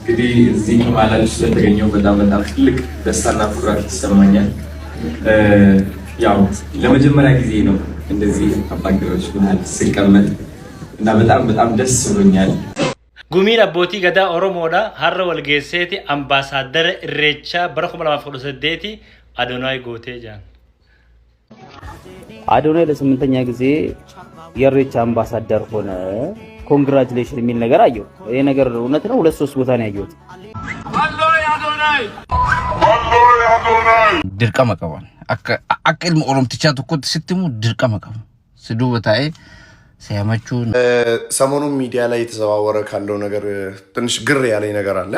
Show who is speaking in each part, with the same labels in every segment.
Speaker 1: እንግዲህ እዚህ ከማላችሁ ስለተገኘው በጣም ትልቅ ደስታና ኩራት ይሰማኛል። ያው ለመጀመሪያ ጊዜ ነው እንደዚህ አባገሮች መሀል ስቀመጥ እና በጣም ደስ ብሎኛል።
Speaker 2: ጉሚን አቦቲ ገዳ ኦሮሞዳ ሀረ ወልጌሴቲ አምባሳደር ኢሬቻ በረኩመ ለማፍ ቁዱሰዴቲ አዶናይ ጎቴ ጃን
Speaker 3: አዶናይ ለስምንተኛ ጊዜ የኢሬቻ አምባሳደር ሆነ። ኮንግራቹሌሽን የሚል ነገር አየሁ። ይሄ ነገር እውነት ነው? 2-3 ቦታ ነው ያየሁት።
Speaker 4: ድርቃ መቀባን አቅል ኦሮምቲቻ ተቆጥ ስትሙ ድርቃ መቀባ ስዱ በታይ ሲያመቹ
Speaker 5: ሰሞኑን ሚዲያ ላይ የተዘዋወረ ካለው ነገር ትንሽ ግር ያለኝ ነገር አለ።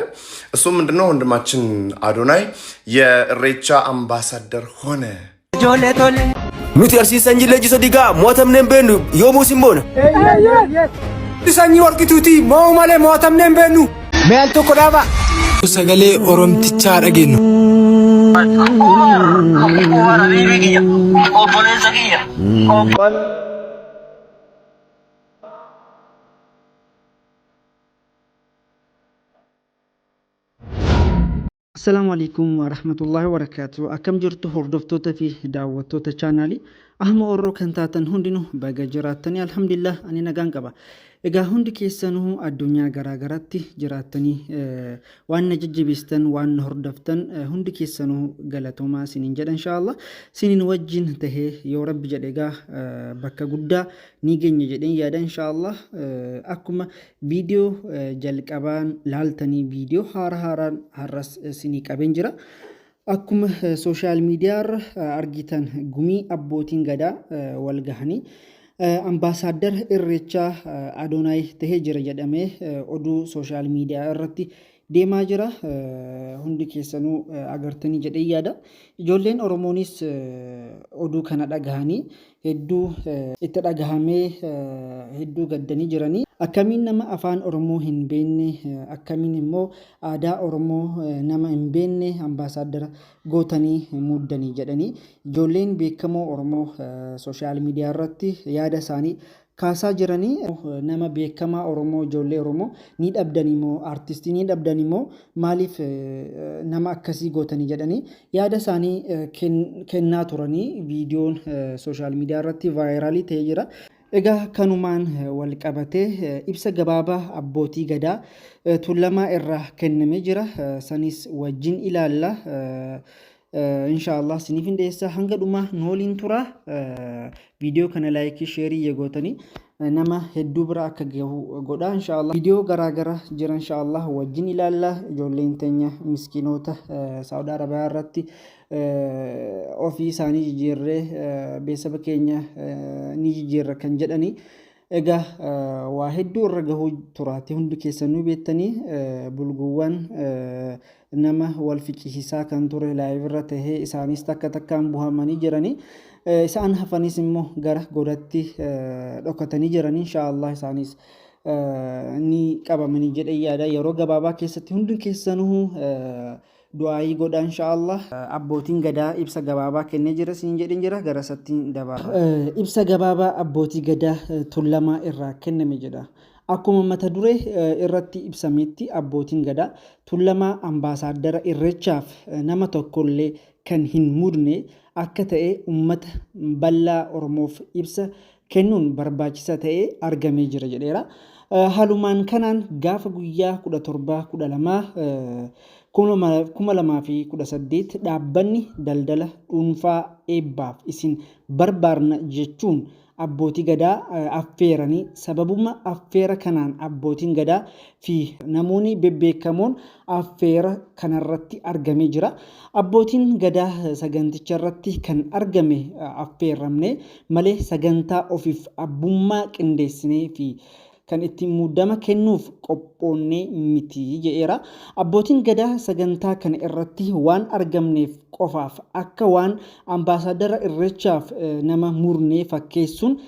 Speaker 5: እሱም ምንድነው ወንድማችን አዶናይ የኢሬቻ አምባሳደር ሆነ።
Speaker 6: ጆሌቶል ኑቲ አርሲሰንጂ ለጂሶ ዲጋ ሞተምነን በኑ ዮሙሲሞነ ሰኝ ወርቂቱቲ ሞው ማለ ሞተምነን በኑ ሜልቶ ኮዳባ ሰገሌ ኦሮምቲቻ አደገኑ
Speaker 7: السلام عليكم ورحمة الله وبركاته. أكم جرت هردفتو في دعوتو تشانالي أهم أورو كنتاتن هندينو باقا جراتني الحمد لله أني نغان قبا إيقا هندي كيسانو الدنيا غرا غراتي جراتني وان نججبستن وان هردفتن هندي كيسانو غلطو ما سنين جد إن شاء الله سنين وجين تهي يو رب جدقا بكا قدا نيجين جدين يادا إن شاء الله أكما فيديو جلق أبان لالتني فيديو هاران هرس سني قبين جرا akkuma social media argitan gumii abbootiin gadaa wal gahanii ambaasaadar irreechaa Adonaay tahee jira jedhamee oduu social media irratti deemaa jira. Hundi keessanuu agartanii jedhee yaada. Ijoolleen Oromoonis oduu kana dhagahanii hedduu itti dhagahamee hedduu gaddanii jiranii. Akkamiin nama afaan Oromoo hin beekne akkamiin immoo aadaa Oromoo nama hin beekne ambaasaadara gootanii muuddanii jedhanii ijoolleen beekamoo Oromoo social media irratti yaada isaanii kaasaa jiranii. Nama beekamaa Oromoo ijoollee Oromoo ni dhabdanii moo artistii ni dhabdanii moo maaliif nama akkasii gootanii jedhanii yaada isaanii kennaa turanii. Viidiyoon social media irratti vaayiraalii ta'ee jira. Egaa kanumaan wal qabatee ibsa gabaabaa abbootii gadaa tuulamaa irraa kennamee jira. Sanis wajjin ilaalla. Inshallah siniif hindeessa hanga dhuma nooliin tura. Viidiyoo kana laayikii sheerii yegootanii nama hedduu bira akka gahu godha. Inshallah viidiyoo garaagara jira inshallah wajjin ilaalla. Ijoolleen teenya miskiinoota Saawud Arabiyaa irratti ofii isaanii jijjiirree beesaba keenya ni jijjiirra kan jedhanii egaa waa hedduu irra gahuu turaate hundi keessanuu beektanii bulguuwwan nama wal ficcisiisaa kan ture laayif irra tahee isaanis takkaan buhamanii jiranii isaan hafanis immoo gara godatti dhokatanii jiranii inshallah isaanis ni qabamanii jedhee yaada. Yeroo gabaabaa keessatti hundi keessanuu du'aayii godha inshallah. Abbootiin gadaa ibsa gabaabaa kennee jira siin jedhin jira gara sattiin dabara. Ibsa gabaabaa abbootii gadaa tuulamaa irraa kenname jedha. Akkuma mata duree irratti ibsametti abbootiin gadaa tuulamaa ambaasaadara irreechaaf nama tokkollee kan hin mudne akka ta'e ummata bal'aa Oromoof ibsa kennuun barbaachisaa ta'ee argamee jira jedheera. Halumaan kanaan gaafa guyyaa 17-12 2018 dhaabbanni daldala dhuunfaa eebbaaf isin barbaarna jechuun abbootii gadaa affeeranii sababuma affeera kanaan abbootiin gadaa fi namoonni bebbeekamoon affeera kanarratti argamee jira. Abbootiin gadaa saganticha irratti kan argame affeeramne malee sagantaa ofiif abbummaa qindeessinee fi kan itti muudama kennuuf qophoonnee miti jedheera. Abbootiin gadaa sagantaa kana irratti waan argamneef qofaaf akka waan ambaasaadara irreechaaf nama murnee fakkeessuun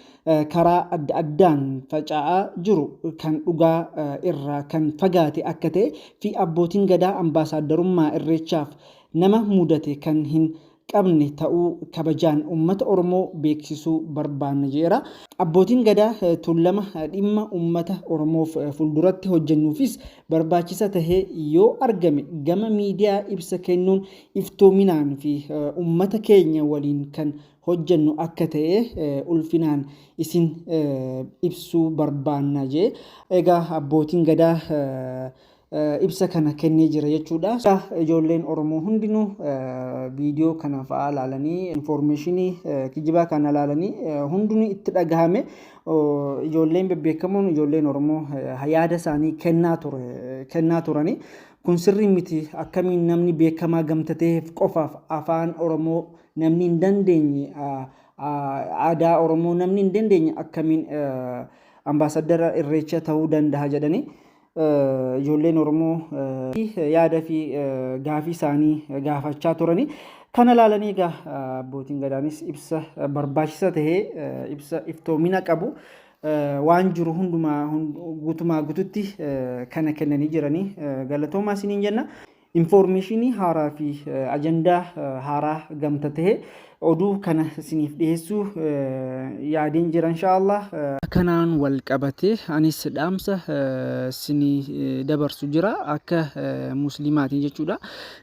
Speaker 7: karaa adda addaan faca'aa jiru kan dhugaa irraa kan fagaate akka ta'e fi abbootiin gadaa ambaasadarummaa irreechaaf nama mudate kan hin qabne ta'uu kabajaan uummata Oromoo beeksisuu barbaanna jeera. Abbootiin gadaa tuulama dhimma uummata Oromoof fuulduratti hojjennuufis barbaachisa tahee yoo argame gama miidiyaa ibsa kennuun iftoominaan fi uummata keenya waliin kan hojjennu akka ta'e ulfinaan isin ibsuu barbaanna jee. Egaa abbootiin gadaa ibsa kana kennee jira jechuudha. Ijoolleen Oromoo hundinuu viidiyoo kana fa'aa ilaalanii informationii kijibaa kana ilaalanii hundinuu itti dhagahame ijoolleen bebbeekamoon ijoolleen Oromoo yaada isaanii kennaa turani. Kun sirrii miti. Akkamiin namni beekamaa gamtateef qofaaf afaan Oromoo namni hin dandeenye aadaa Oromoo namni hin dandeenye akkamiin ambaasaddara Irreecha ta'uu danda'a jedhanii ijoolleen Oromoo yaada fi gaafii isaanii gaafachaa turani. Kana ilaalanii egaa abbootiin gadaanis ibsa barbaachisaa tahee ibsa iftoomina qabu waan jiru hundumaa guutumaa guututti kana kennanii jiranii galatoomaa isiniin jenna. Informationii haaraa fi ajandaa haaraa gamta tahee oduu kana isiniif dhiyeessuu yaadiin jira inshaallah. Kanaan wal qabatee anis dhaamsa isinii dabarsu jira akka muslimaatiin jechuudha.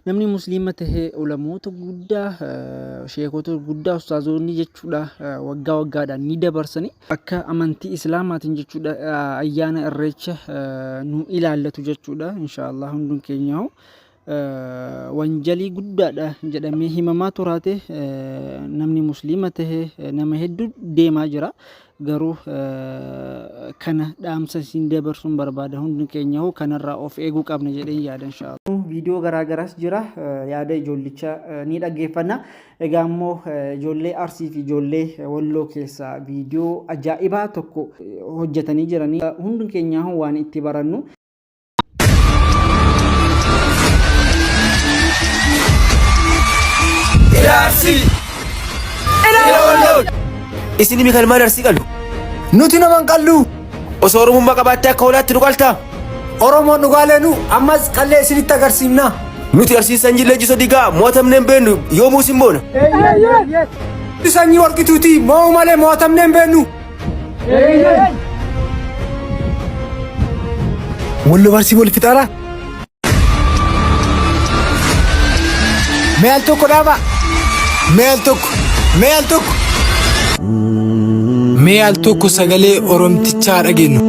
Speaker 7: Namni muslima tahee ulamoota guddaa sheekota guddaa ustaazoonni jechuudha waggaa waggaadhaan ni dabarsani. Akka amantii islaamaatiin jechuudha ayyaana Irreecha nu ilaallatu jechuudha inshaallah hundun keenya wanjalii guddaadha jedhamee himamaa turaate namni muslima tahee nama hedduu deemaa jira. Garuu kana dhaamsa isin dabarsuun barbaada hundi keenya kanarraa of eeguu qabna jedheen yaada inshaallah. Viidiyoo garaagaraas jira yaada ijoollicha ni dhaggeeffanna. Egaa immoo ijoollee Arsii fi ijoollee Walloo keessaa viidiyoo ajaa'ibaa tokko hojjetanii jiranii hundi keenya waan itti barannu.
Speaker 6: Arsii isini mikal maal Arsii qallu? Nuti naman qallu. Osoo Oromummaa qabaattee akka hoolaatti nu qaltaa? Oromoon dhugaalenu ammas qallee isinitti agarsiifna. Nuti Arsii sanyii Leenjisoo Digaa mo'atamnee hin beeknu yoomuus hin boona. Sanyii Warqituuti moo malee mo'atamnee hin beeknu. Walloo Arsii wal fixaara. Meel tokko dhaaba. Meel tokko sagalee Oromtichaa dhageenyu.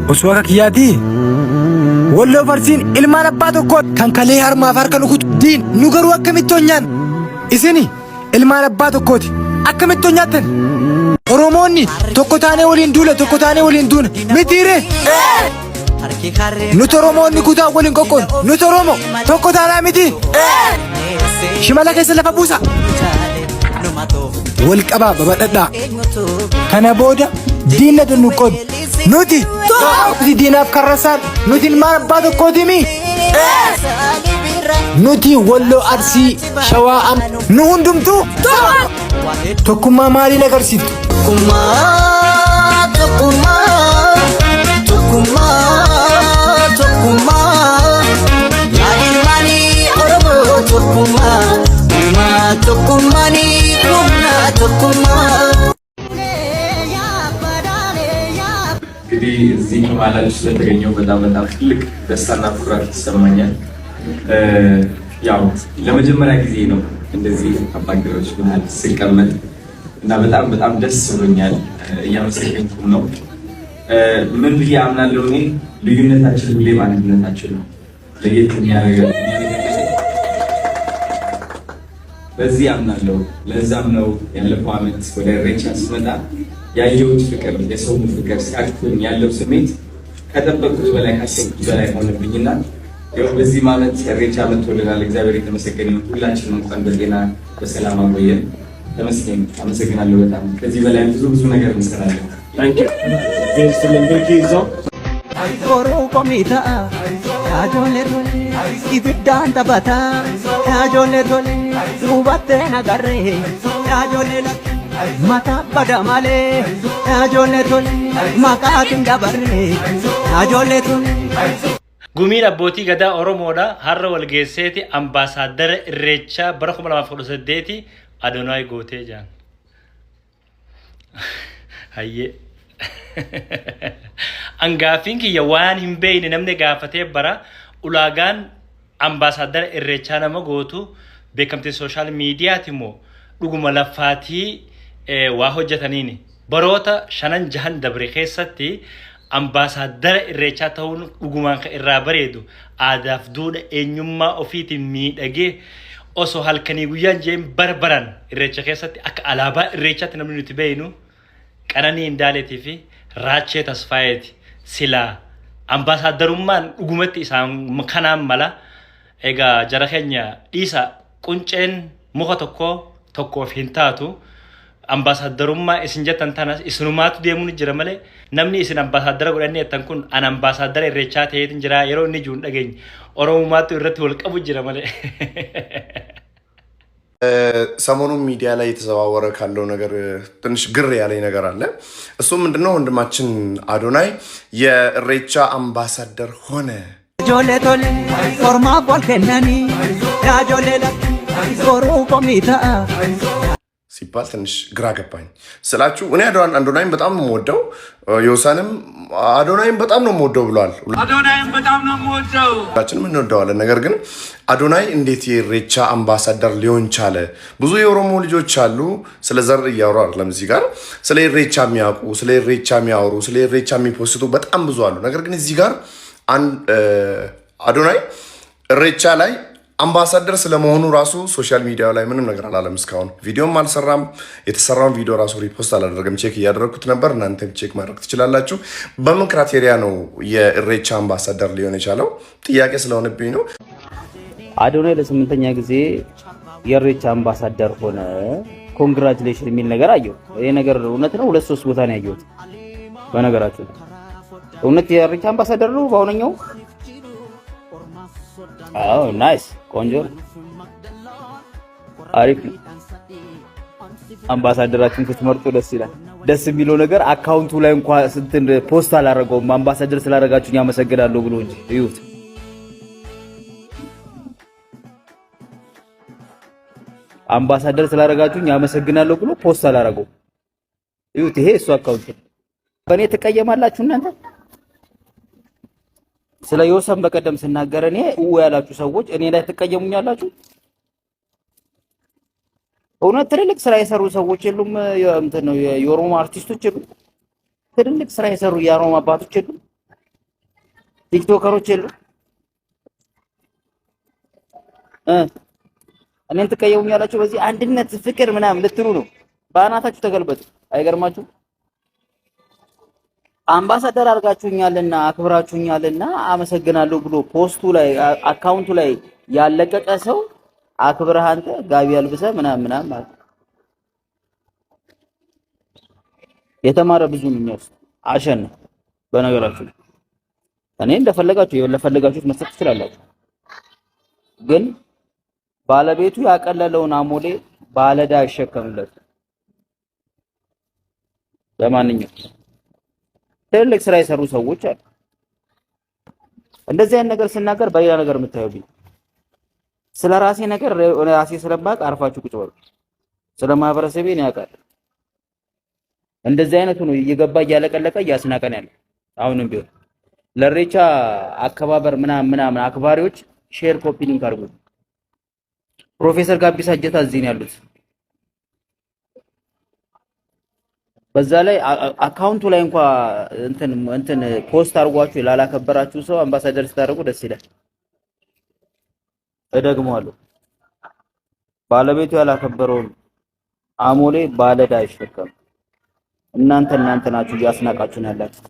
Speaker 6: Osoo akka kiyyaati Walloo Arsiin ilmaan abbaa tokko kan kalee harmaaf harka nukutu diin nu garuu akkamitti honyaan isini ilmaan abbaa tokkooti akkamitti honyaattan Oromoonni tokko taanee waliin duula tokko taanee waliin duuna mitiire nuti Oromoonni kutaa waliin qoqqoon nuti Oromoo tokko taanaa miti shimala keessa lafa buusa wal qabaa babadhadhaa kana booda diinna dunnuqqoon nuti diinaaf karrasaan nuti ilmaan abbaa tokkootimi nuti Walloo Arsii Shawaa nu hundumtuu tokkummaa maaliin agarsiiftu?
Speaker 1: እንግዲህ እዚህ ከማላችሁ ስለተገኘው በጣም ትልቅ ደስታና ኩራት ይሰማኛል። ያው ለመጀመሪያ ጊዜ ነው እንደዚህ አባገሮች መሀል ስቀመጥ እና በጣም ደስ ብሎኛል። እያመሰገንኩም ነው። ምን ብዬ አምናለሁ እኔ ልዩነታችን ሁሌም አንድነታችን ነው። ለየት የሚያደርገን በዚህ አምናለሁ። ለዛም ነው ያለፈው ዓመት ወደ ኢሬቻ ስመጣ ያየሁት ፍቅር፣ የሰው ፍቅር ሲያቅፈኝ ያለው ስሜት ከጠበቅኩት በላይ ካሰብኩት በላይ ሆነብኝና ያው በዚህ ዓመት ኢሬቻ መጥቶልናል። እግዚአብሔር የተመሰገነ ይሁን። ሁላችንም እንኳን በጤና በሰላም አቆየን። ተመስገን። አመሰግናለሁ በጣም ከዚህ በላይ ብዙ ነገር እንሰራለን። ታንክ ዩ ስለምበቂ ይዘው አይዞሮ ኮሚታ ያጆሌ ዶሌ ይብዳን ተባታ ያጆሌ ዶሌ ሩባቴ ናጋሬ ያጆሌ
Speaker 8: mata badamale ajoletun maqatin dabarre ajoletun
Speaker 2: Gumiin abbootii gadaa Oromoodha har'a wal geesseeti ambaasaadara Irreechaa bara 2018 Adonaay gootee jaan. Hayyee. Angaafiin kiyya waan hin beeyne namni gaafatee bara ulaagaan ambaasaadara Irreechaa nama gootu beekamtii sooshaal miidiyaati immoo dhuguma laffaatii waa hojjetaniini. Baroota 5-6 dabre keessatti ambaasaadara Irreechaa ta'uun dhugumaan kan irraa bareedu aadaaf duudhaa eenyummaa ofiitiin miidhagee osoo halkanii guyyaan jeen barbaran Irreecha keessatti akka alaabaa Irreechaatti namni nuti beeynu Qananii Indaaleetii fi Raachee Tasfaayeeti silaa ambaasadarummaan dhugumatti isaan kanaan mala egaa jara keenya dhiisa qunceen muka tokkoof hin taatu ambaasadarummaa isin jettan tanas isinumaatu deemuun jira malee namni isin ambaasadara godhanii jettan kun an ambaasadara Irreechaa ta'eetiin jira yeroo inni juun dhageenye Oromomaatu irratti wal qabu jira malee.
Speaker 5: ሰሞኑን ሚዲያ ላይ የተዘዋወረ ካለው ነገር ትንሽ ግር ያለኝ ነገር አለ። እሱ ምንድነው ወንድማችን አዶናይ የኢሬቻ አምባሳደር ሆነ።
Speaker 8: ጆሌቶል ፎርማ ቦልከናኒ ያጆሌላ ዞሩ ኮሚታ
Speaker 5: ሲባል ትንሽ ግራ ገባኝ ስላችሁ እኔ አዶናይን በጣም ነው የምወደው ዮሳንም አዶናይን በጣም ነው የምወደው ብሏል።
Speaker 9: አዶናይን በጣም ነው የምወደው
Speaker 5: ሁላችንም እንወደዋለን። ነገር ግን አዶናይ እንዴት የኢሬቻ አምባሳደር ሊሆን ቻለ? ብዙ የኦሮሞ ልጆች አሉ ስለ ዘር እያወሩ አይደለም እዚህ ጋር ስለ ኢሬቻ የሚያውቁ ስለ ኢሬቻ የሚያወሩ ስለ ኢሬቻ የሚፖስቱ በጣም ብዙ አሉ። ነገር ግን እዚህ ጋር አዶናይ ኢሬቻ ላይ አምባሳደር ስለመሆኑ ራሱ ሶሻል ሚዲያው ላይ ምንም ነገር አላለም። እስካሁን ቪዲዮም አልሰራም። የተሰራውን ቪዲዮ ራሱ ሪፖስት አላደረገም። ቼክ እያደረኩት ነበር። እናንተም ቼክ ማድረግ ትችላላችሁ። በምን ክራይቴሪያ ነው የኢሬቻ አምባሳደር ሊሆን የቻለው? ጥያቄ ስለሆነብኝ ነው።
Speaker 3: አዶናይ ለስምንተኛ ጊዜ የኢሬቻ አምባሳደር ሆነ። ኮንግራቹሌሽን የሚል ነገር አየሁ። ይሄ ነገር እውነት ነው? 2-3 ቦታ ነው ያየሁት። በነገራችሁ እውነት የኢሬቻ አምባሳደር ነው በአሁነኛው? አዎ ናይስ ቆንጆ አሪፍ ነው። አምባሳደራችን ስትመርጡ ደስ ይላል። ደስ የሚለው ነገር አካውንቱ ላይ እንኳን ስንትን ፖስት አላደረገውም። አምባሳደር ስላደረጋችሁኝ አመሰግናለሁ ብሎ እንጂ እዩት። አምባሳደር ስላደረጋችሁኝ አመሰግናለሁ ብሎ ፖስት አላደረገውም። እዩት። ይሄ እሱ አካውንት በእኔ ትቀየማላችሁ እናንተ። ስለ ዮሰም በቀደም ስናገር እኔ ያላችሁ ሰዎች እኔ ላይ ትቀየሙኛላችሁ። እውነት ትልልቅ ስራ የሰሩ ሰዎች የሉም? እንትን ነው የኦሮሞ አርቲስቶች የሉም? ትልልቅ ስራ የሰሩ የኦሮሞ አባቶች የሉም? ቲክቶከሮች የሉም? እኔን ትቀየሙኛላችሁ። በዚህ አንድነት ፍቅር ምናምን ልትሉ ነው። በአናታችሁ ተገልበጡ። አይገርማችሁ? አምባሳደር አድርጋችሁኛልና አክብራችሁኛልና አመሰግናለሁ ብሎ ፖስቱ ላይ አካውንቱ ላይ ያለቀቀ ሰው አክብረህ አንተ ጋቢ አልብሰህ ምናምን ማለት የተማረ ብዙ ነው አሸን ነው። በነገራችሁ እኔ እንደፈለጋችሁት መስጠት ትችላላችሁ። ግን ባለቤቱ ያቀለለውን አሞሌ ባለዳ አይሸከምለት። ለማንኛውም ትልቅ ስራ የሰሩ ሰዎች አሉ። እንደዚህ አይነት ነገር ስናገር በሌላ ነገር የምታዩብኝ ስለ ራሴ ነገር ራሴ ስለማውቅ አርፋችሁ ቁጭ በሉ። ስለ ማህበረሰቤ ነው ያውቃል። እንደዚህ አይነቱ ነው እየገባ እያለቀለቀ እያስናቀን ያለ። አሁንም ቢሆን ለኢሬቻ አከባበር ምናምን አክባሪዎች ሼር ኮፒ ሊንክ አድርጉ። ፕሮፌሰር ጋቢሳ እጀታ እዚህ ነው ያሉት። በዛ ላይ አካውንቱ ላይ እንትን ፖስት አድርጓችሁ ላላከበራችሁ ሰው አምባሳደር ስታደርጉ ደስ ይላል። እደግመዋለሁ። ባለቤቱ ያላከበረውን አሞሌ ባለዳ አይሸከም። እናንተ ናችሁ እያስናቃችሁን ያላችሁ።